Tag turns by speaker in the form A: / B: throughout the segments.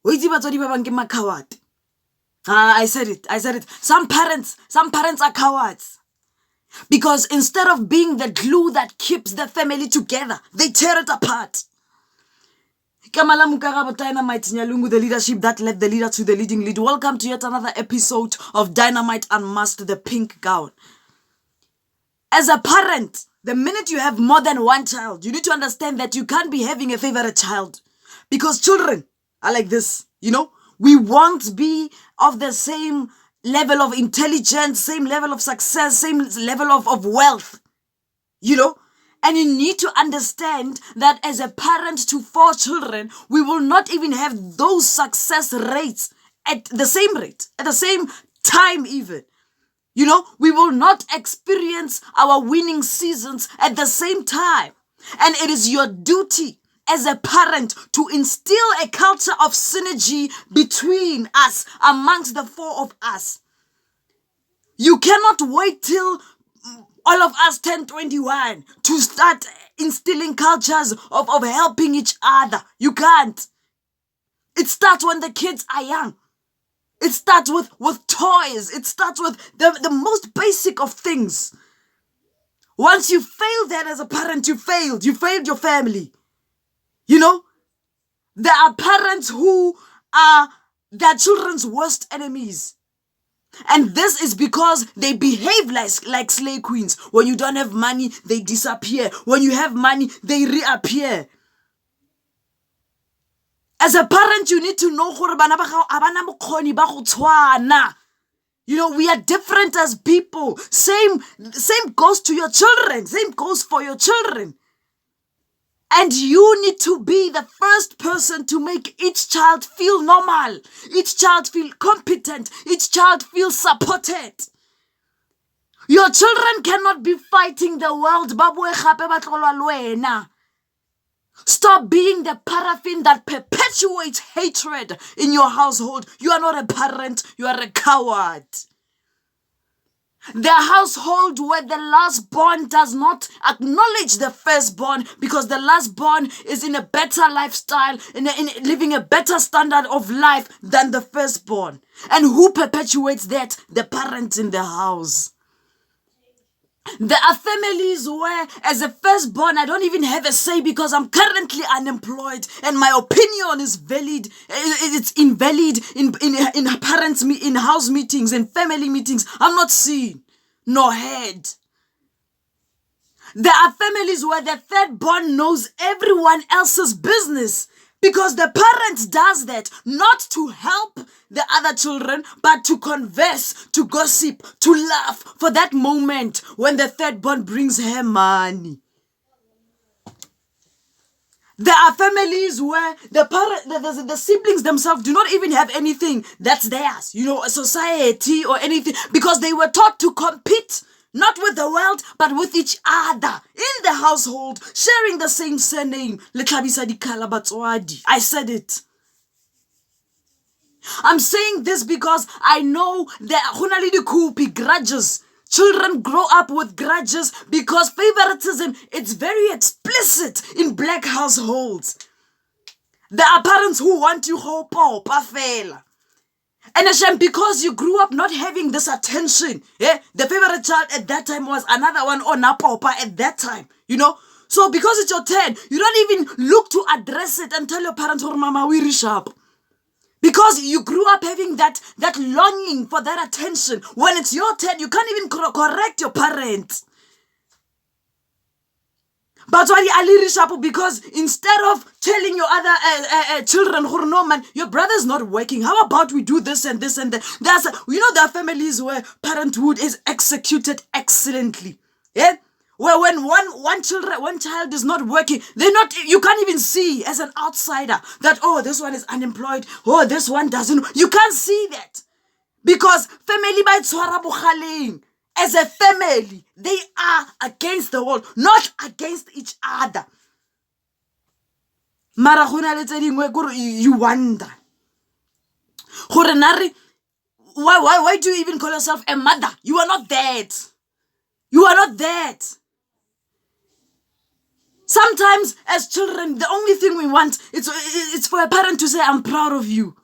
A: Wait, batswadi ba bang ke ma-coward. I said it. Some parents are cowards. Because instead of being the glue that keeps the family together, they tear it apart. Kamala Mukaraba Dynamite Nyalungu, the leadership that led the leader to the leading lead. Welcome to yet another episode of Dynamite Unmasked, the pink gown. As a parent, the minute you have more than one child, you need to understand that you can't be having a favorite child. Because children are like this, We won't be of the same level of intelligence, same level of success, same level of wealth, And you need to understand that as a parent to 4 children, we will not even have those success rates at the same rate, at the same time even. We will not experience our winning seasons at the same time. And it is your duty as a parent to instill a culture of synergy between us, amongst the 4 of us. You cannot wait till all of us turn 21 to start instilling cultures of helping each other. You can't. It starts when the kids are young. It starts with toys. It starts with the most basic of things. Once you fail that as a parent, you failed. You failed your family. There are parents who are their children's worst enemies. And this is because they behave like slave queens. When you don't have money, they disappear. When you have money, they reappear. As a parent, you need to know we are different as people. Same goes to your children. Same goes for your children. And you need to be the first person to make each child feel normal. Each child feel competent. Each child feel supported. Your children cannot be fighting the world. Stop being the paraffin that perpetuates hatred in your household. You are not a parent. You are a coward. The household where the last born does not acknowledge the firstborn because the last born is in a better lifestyle, in living a better standard of life than the firstborn. And who perpetuates that? The parents in the house. There are families where, as a firstborn, I don't even have a say because I'm currently unemployed and my opinion is valid. It's invalid in parents, in house meetings, in family meetings. I'm not seen nor heard. There are families where the thirdborn knows everyone else's business because the parent does that not to help the other children, but to converse, to gossip, to laugh for that moment when the thirdborn brings her money. There are families where the siblings themselves do not even have anything that's theirs, a society or anything, because they were taught to compete, not with the world, but with each other in the household, sharing the same surname. I said it. I'm saying this because I know that grudges. Children grow up with grudges because favoritism, it's very explicit in black households. There are parents who want you pafela. And because you grew up not having this attention, the favorite child at that time was another one or napopa at that time, So because it's your turn, you don't even look to address it and tell your parents, oh mama, we reach up. Because you grew up having that longing for that attention. When it's your turn, you can't even correct your parents. But why you because instead of telling your other children, no man, your brother's not working. How about we do this and this and that? There are families where parenthood is executed excellently. Yeah. Where when one child is not working, you can't even see as an outsider that, oh, this one is unemployed, oh, this one doesn't. You can't see that. Because family by tshwara bokgaleng, as a family, they are against the world, not against each other. Mara you wonder. Why do you even call yourself a mother? You are not that. You are not that. Sometimes as children, the only thing we want it's for a parent to say, I'm proud of you.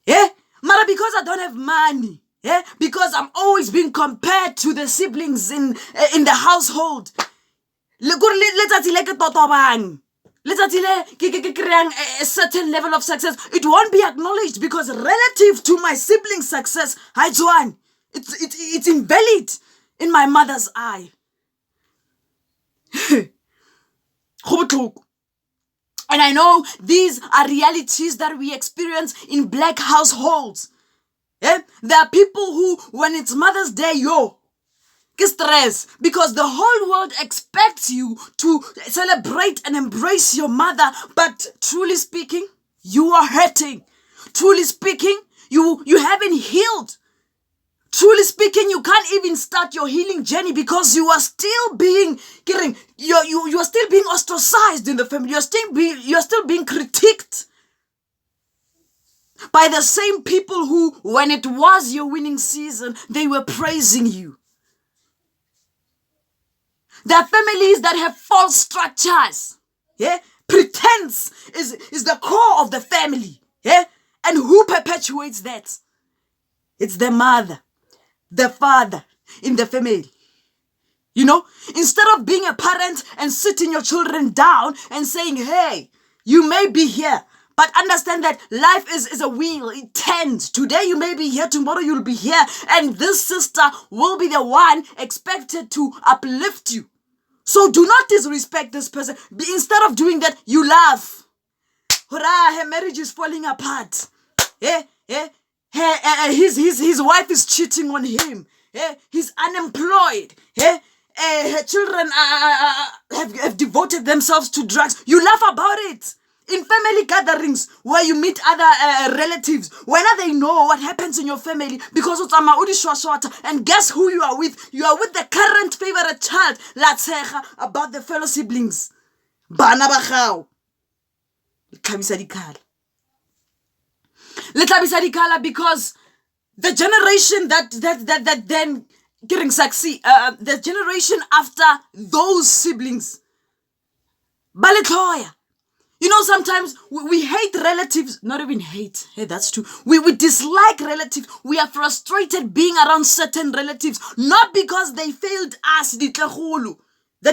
A: Yeah? Mara, because I don't have money. Yeah? Because I'm always being compared to the siblings in the household. A certain level of success, it won't be acknowledged because relative to my sibling's success, it's invalid in my mother's eye. And I know these are realities that we experience in black households. Yeah? There are people who, when it's Mother's Day, get stress because the whole world expects you to celebrate and embrace your mother. But truly speaking, you are hurting. Truly speaking, you haven't healed. Truly speaking, you can't even start your healing journey because you are still being you are still being ostracized in the family. You're still being critiqued by the same people who, when it was your winning season, they were praising you. There are families that have false structures. Yeah, pretense is the core of the family. Yeah, and who perpetuates that? It's the mother, the father in the family. You know, instead of being a parent and sitting your children down and saying, hey, you may be here, but understand that life is a wheel. It turns. Today you may be here, tomorrow you'll be here. And this sister will be the one expected to uplift you. So do not disrespect this person. Instead of doing that, you laugh. Hurrah, her marriage is falling apart. His wife is cheating on him. He's unemployed. Her children have devoted themselves to drugs. You laugh about it. In family gatherings where you meet other relatives, whenever they know what happens in your family, because it's and guess who you are with? You are with the current favorite child. Latsecha about the fellow siblings. Bana bagao. Because the generation that then getting succeed, the generation after those siblings, Baletoya. You know, sometimes we hate relatives, not even hate. Hey, that's true. We dislike relatives. We are frustrated being around certain relatives, not because they failed us, the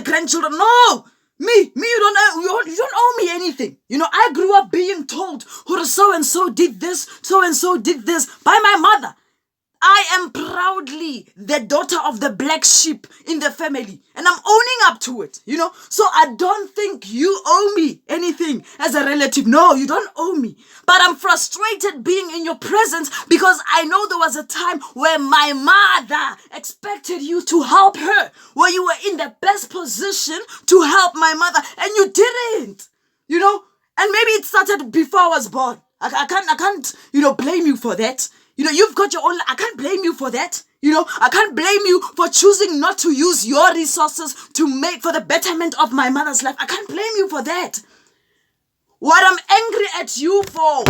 A: grandchildren. No, me, you don't owe me anything. You know, I grew up being told, so and so did this by my mother. I am proudly the daughter of the black sheep in the family, and I'm owning up to it, you know. So I don't think you owe me anything as a relative. No, you don't owe me. But I'm frustrated being in your presence because I know there was a time where my mother expected you to help her, where you were in the best position to help my mother, and you didn't, you know. And maybe it started before I was born. I can't, blame you for that. You know, you've got your own. I can't blame you for that. You know, I can't blame you for choosing not to use your resources to make for the betterment of my mother's life. I can't blame you for that. What I'm angry at you for,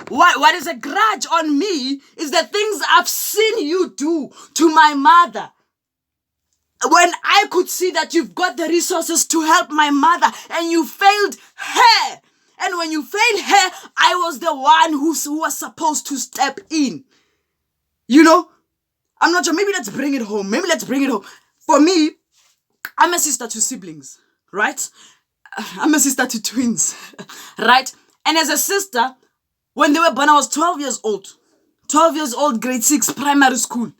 A: what is a grudge on me is the things I've seen you do to my mother. When I could see that you've got the resources to help my mother and you failed her. And when you failed her, I was the one who was supposed to step in. You know? I'm not sure. Maybe let's bring it home. For me, I'm a sister to siblings, right? I'm a sister to twins, right? And as a sister, when they were born, I was 12 years old. 12 years old, grade 6, primary school.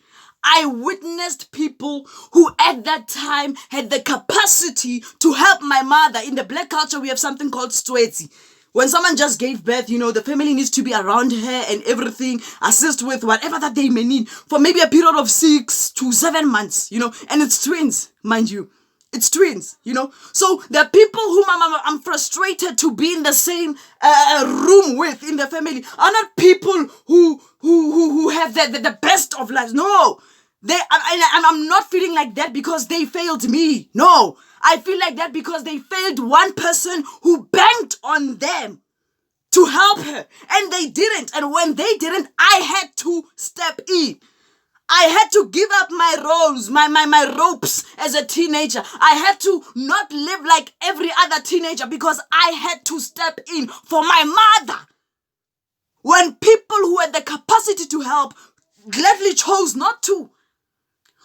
A: I witnessed people who at that time had the capacity to help my mother. In the black culture, we have something called stwetsi. When someone just gave birth, the family needs to be around her and everything, assist with whatever that they may need for maybe a period of 6 to 7 months, and it's twins, mind you. It's twins, So the people whom I'm frustrated to be in the same room with in the family are not people who have the best of lives. No, I'm not feeling like that because they failed me. No, I feel like that because they failed one person who banked on them to help her, and they didn't. And when they didn't, I had to step in. I had to give up my roles, my ropes as a teenager. I had to not live like every other teenager because I had to step in for my mother. When people who had the capacity to help gladly chose not to.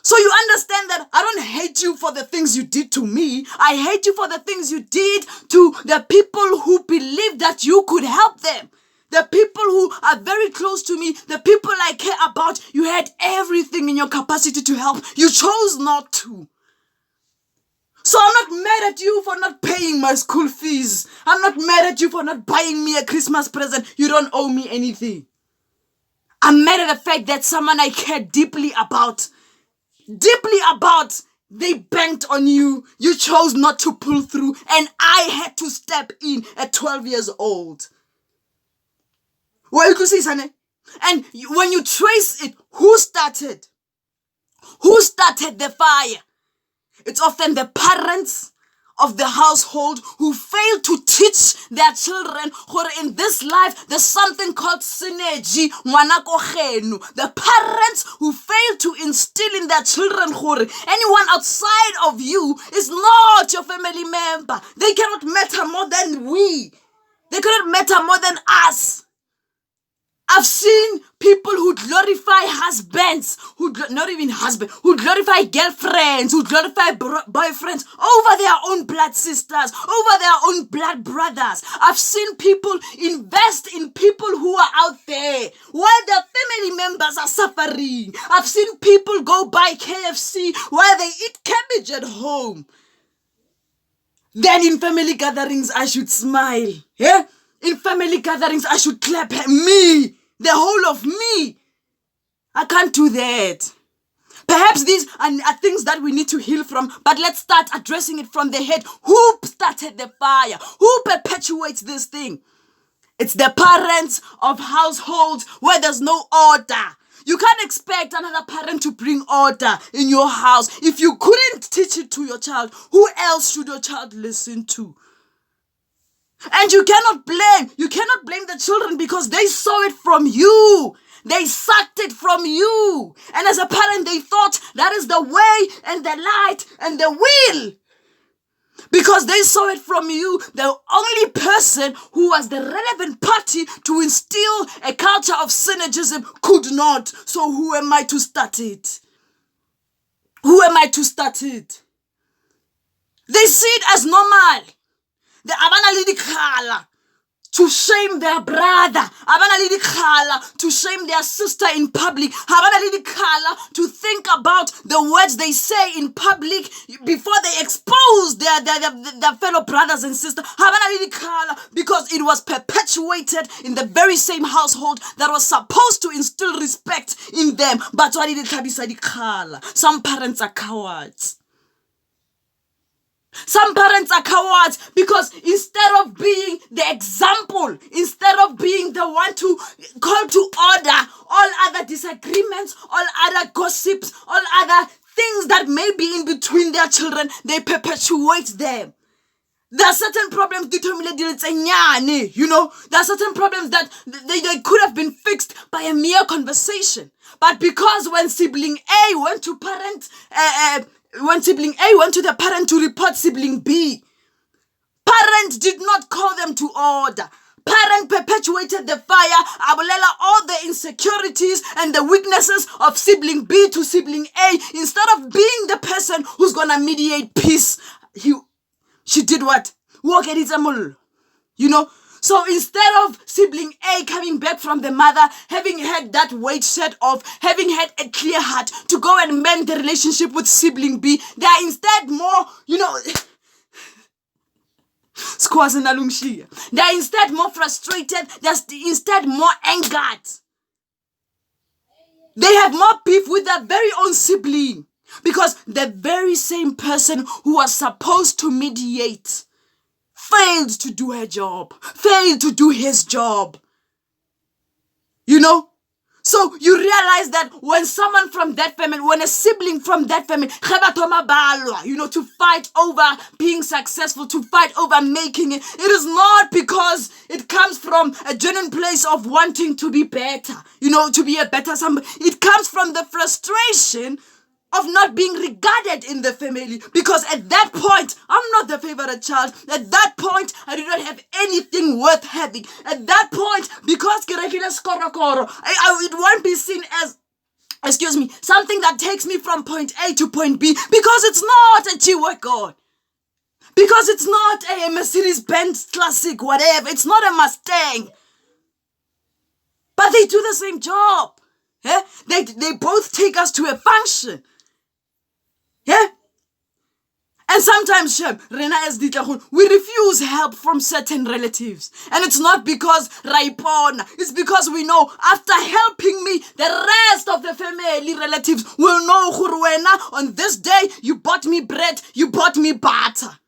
A: So you understand that I don't hate you for the things you did to me. I hate you for the things you did to the people who believed that you could help them. The people who are very close to me, the people I care about, you had everything in your capacity to help. You chose not to. So I'm not mad at you for not paying my school fees. I'm not mad at you for not buying me a Christmas present. You don't owe me anything. I'm mad at the fact that someone I care deeply about, they banked on you. You chose not to pull through, and I had to step in at 12 years old. Well, you can see, Sane. And when you trace it, who started? Who started the fire? It's often the parents of the household who fail to teach their children that in this life there's something called synergy. The parents who fail to instill in their children that anyone outside of you is not your family member. They cannot matter more than we. They cannot matter more than us. I've seen people who glorify husbands, who glorify girlfriends, who glorify boyfriends over their own blood sisters, over their own blood brothers. I've seen people invest in people who are out there while their family members are suffering. I've seen people go buy KFC while they eat cabbage at home. Then in family gatherings, I should smile. Yeah? In family gatherings, I should clap at me. The whole of me. I can't do that. Perhaps these are things that we need to heal from, but let's start addressing it from the head. Who started the fire? Who perpetuates this thing? It's the parents of households where there's no order. You can't expect another parent to bring order in your house. If you couldn't teach it to your child, who else should your child listen to? And you cannot blame the children because they saw it from you. They sucked it from you. And as a parent, they thought that is the way and the light and the will. Because they saw it from you, the only person who was the relevant party to instill a culture of synergism could not. So who am I to start it? Who am I to start it? They see it as normal. The abana lidikhala to shame their brother, abana lidikhala to shame their sister in public, abana lidikhala to think about the words they say in public before they expose their fellow brothers and sisters, abana lidikhala because it was perpetuated in the very same household that was supposed to instill respect in them. But what did it? Some parents are cowards. Some parents are cowards because instead of being the example, instead of being the one to call to order all other disagreements, all other gossips, all other things that may be in between their children, they perpetuate them. There are certain problems, there are certain problems that they could have been fixed by a mere conversation. But because when sibling A went to the parent to report sibling B, parent did not call them to order. Parent perpetuated the fire, abulela all the insecurities and the weaknesses of sibling B to sibling A. Instead of being the person who's gonna mediate peace, she did what? Walk at it, So instead of sibling A coming back from the mother, having had that weight shed off, having had a clear heart to go and mend the relationship with sibling B, they are instead more, they are instead more frustrated, they're instead more angered. They have more beef with their very own sibling because the very same person who was supposed to mediate failed to do her job, failed to do his job. So you realize that when someone from that family, when a sibling from that family, to fight over being successful, to fight over making it, it is not because it comes from a genuine place of wanting to be better, to be a better somebody. It comes from the frustration of not being regarded in the family, because at that point I'm not the favorite child. At that point I do not have anything worth having. At that point, because it won't be seen as something that takes me from point A to point B, because it's not a G-Wagon, because it's not a Mercedes-Benz Classic, whatever. It's not a Mustang, but they do the same job. Yeah? They both take us to a function. Yeah? And sometimes, Rena as we refuse help from certain relatives. And it's not because Raipona. It's because we know after helping me, the rest of the family relatives will know, Hurwena, on this day, you bought me bread, you bought me butter.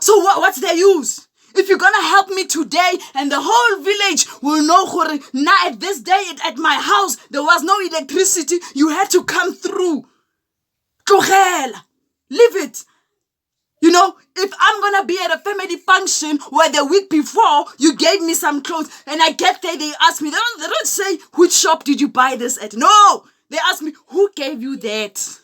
A: So what's their use? If you're gonna help me today, and the whole village will know, now at this day at my house, there was no electricity, you had to come through. Leave it. If I'm gonna be at a family function where the week before you gave me some clothes, and I get there, they ask me, they don't say, which shop did you buy this at? No, they ask me, who gave you that?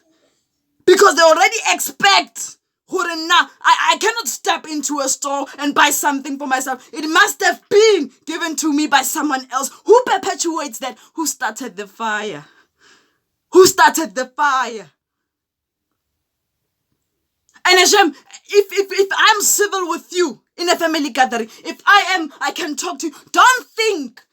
A: Because they already expect, I cannot step into a store and buy something for myself. It must have been given to me by someone else. Who perpetuates that? Who started the fire? Who started the fire? And Hashem, if I'm civil with you in a family gathering, if I can talk to you, don't think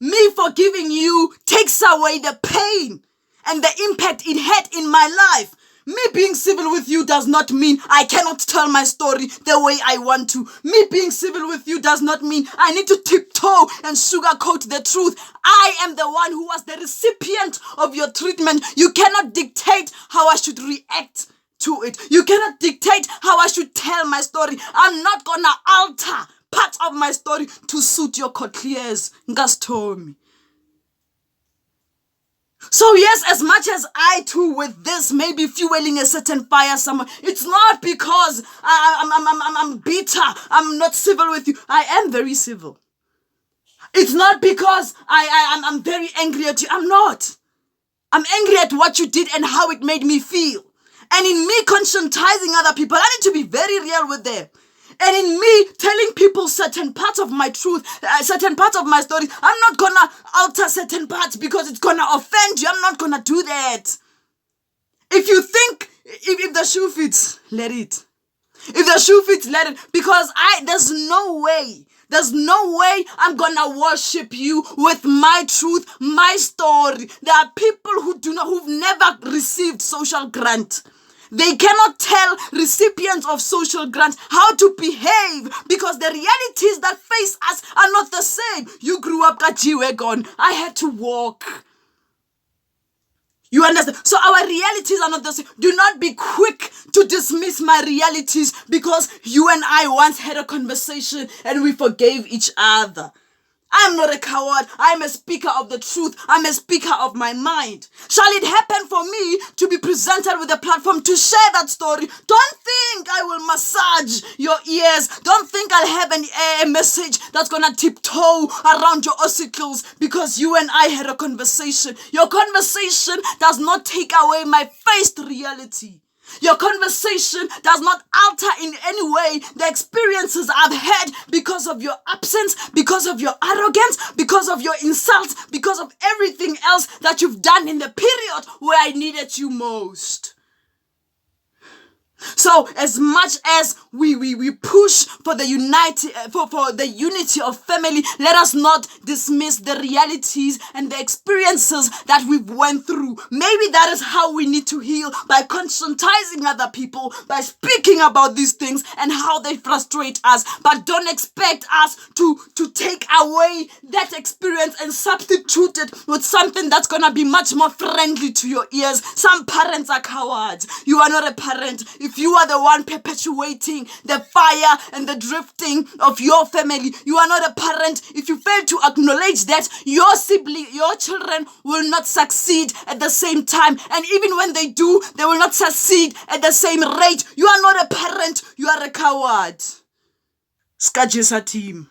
A: me forgiving you takes away the pain and the impact it had in my life. Me being civil with you does not mean I cannot tell my story the way I want to. Me being civil with you does not mean I need to tiptoe and sugarcoat the truth. I am the one who was the recipient of your treatment. You cannot dictate how I should react to it. You cannot dictate how I should tell my story. I'm not gonna alter part of my story to suit your cochlairs. Ngastomi. So yes, as much as I too with this may be fueling a certain fire somewhere, it's not because I'm bitter, I'm not civil with you. I am very civil. It's not because I'm very angry at you. I'm not. I'm angry at what you did and how it made me feel. And in me conscientizing other people, I need to be very real with them. And in me telling people certain parts of my truth, certain parts of my story, I'm not gonna alter certain parts because it's gonna offend you. I'm not gonna do that. If you think, if the shoe fits, let it. If the shoe fits, let it. Because there's no way I'm gonna worship you with my truth, my story. There are people who've never received social grant. They cannot tell recipients of social grants how to behave because the realities that face us are not the same. You grew up at G-Wagon. I had to walk. You understand? So our realities are not the same. Do not be quick to dismiss my realities because you and I once had a conversation and we forgave each other. I'm not a coward. I'm a speaker of the truth. I'm a speaker of my mind. Shall it happen for me to be presented with a platform to share that story? Don't think I will massage your ears. Don't think I'll have a message that's going to tiptoe around your ossicles because you and I had a conversation. Your conversation does not take away my faced reality. Your conversation does not alter in any way the experiences I've had because of your absence, because of your arrogance, because of your insults, because of everything else that you've done in the period where I needed you most. So as much as we push for the unity of family, let us not dismiss the realities and the experiences that we've went through. Maybe that is how we need to heal, by conscientizing other people, by speaking about these things and how they frustrate us. But don't expect us to take away that experience and substitute it with something that's gonna be much more friendly to your ears. Some parents are cowards. You are not a parent. If you are the one perpetuating supporting the fire and the drifting of your family. You are not a parent if you fail to acknowledge that your sibling, your children will not succeed at the same time. And even when they do, they will not succeed at the same rate. You are not a parent. You are a coward. Skajisa team.